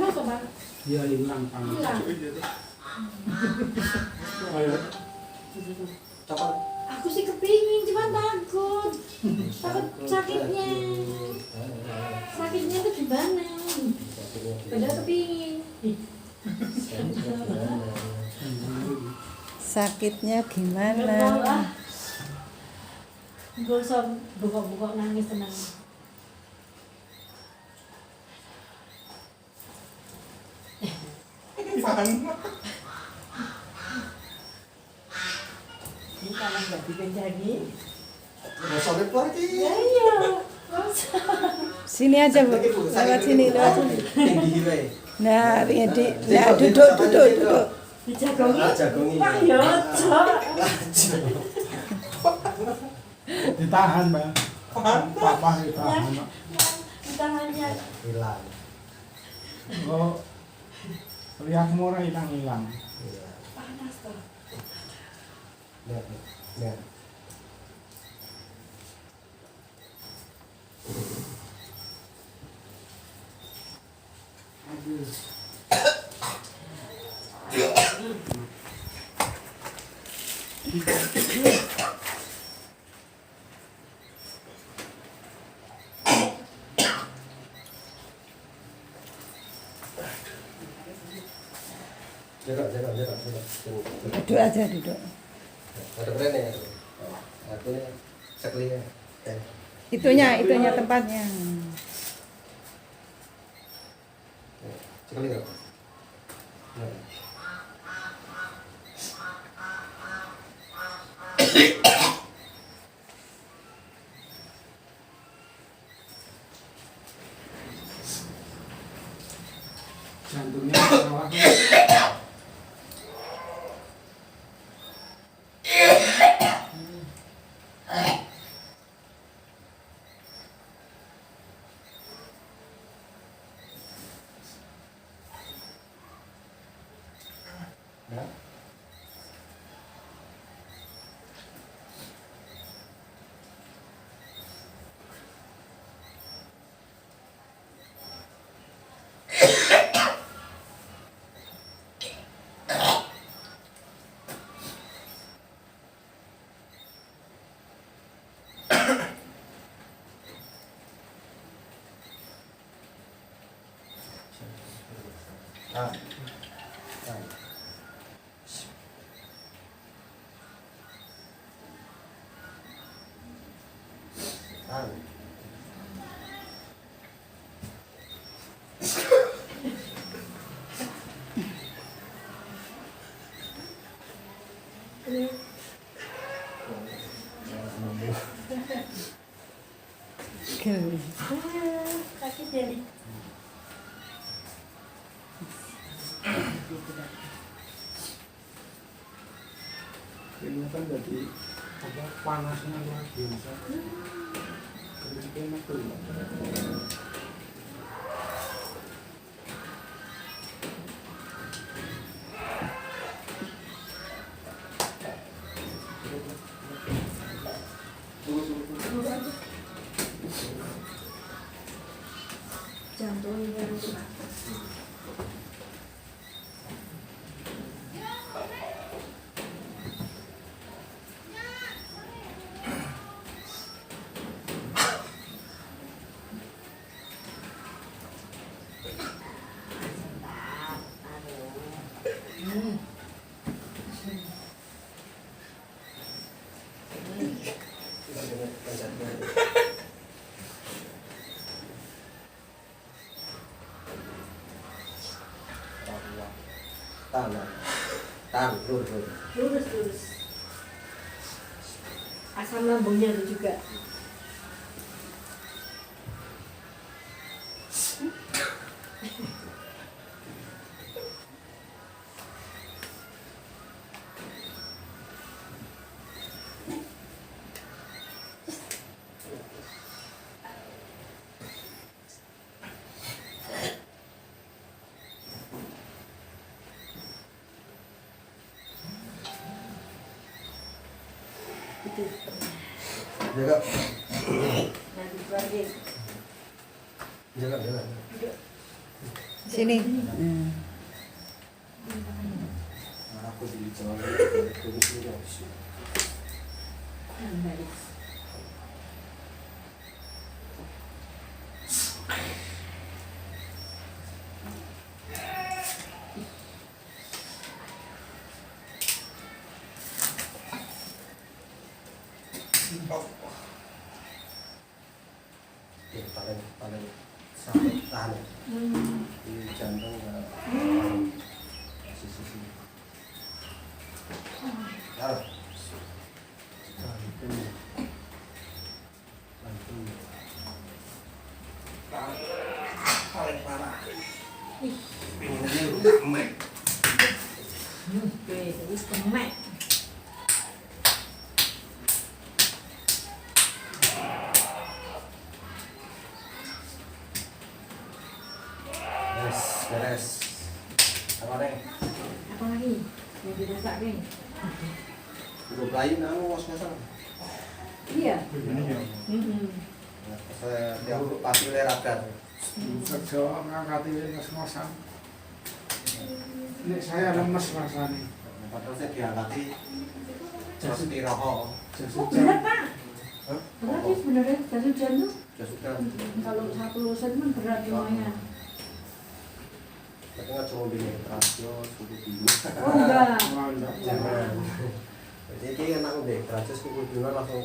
apa bang? Dia hilang tangan. Hilang. Ayo. Coklat. Aku sih kepingin, cuma takut. Takut sakitnya. Sakitnya tuh gimana? Padahal kepingin. Sakitnya gimana? Gak usah buka-buka nangis tenang. Ini kalau nggak dipenjagi, Masuk repor ki. ya iya, nggak usah. Sini aja Bu, lewat sini, lewat sini. Tinggi wae. Nah, ini, nah duduk. Dijagongi. Jagongi. Wah ya, cok. Ditahan, Bang. Papa ditahan. Tangannya. Hilang. Oh. Lihat murah hilang. Panas toh. Lihat. Lihat. Jaga. Duduk aja, duduk. Ada keren ya. Aku nih sekalinya. Itunya tempatnya. Sekali enggak? Jantungnya salah. Ya. Ah. Sakit jadi. Ini kan jadi apa panasnya luar biasa. Enak tuh. Jantungnya rusak. Tang, lurus. Lurus. Asam lambungnya ada juga. Itu. Jaga. Nanti lagi. Jaga. Duduk. Sini. Hmm. Aku di Jawa terus ini habis. Paling sampai tahan di jantung nggak sisi taruh paling parah ini udah emek Wis kemek. beres apa nih Apa lagi? Yang dimasak nih. udah lain ngos-ngosan Iya. Iya. saya tiap pasti lerakan Kerja ngangkati ngos-ngosan. Ini saya lemes rasanya. padahal saya diangkati terus dirokok Jas Oh hujan. berat Pak. Berat sih sebenarnya jas hujan tuh. ya sudah Kalau 1 sen kan berat lumayan. tapi nggak cuma beli rasio suku bingung Oh enggak. Oh, enggak. jangan jadi kayak enak deh rasio suku bingung langsung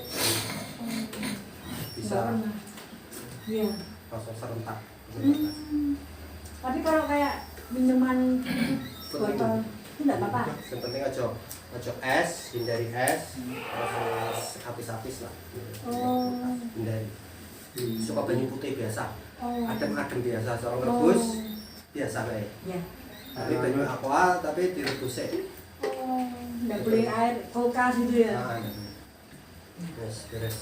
bisa Enggak pernah. Iya. langsung serentak Tapi kalau kayak minuman botol itu enggak apa-apa. yang penting aja es hindari es terus habis-habis lah Oh. hindari suka banyu putih biasa Oh. adem-adem biasa soal rebus biasa kayak Ya. tapi banyu aqua tapi direbus sih Oh, enggak boleh air kulkas gitu ya. nah beres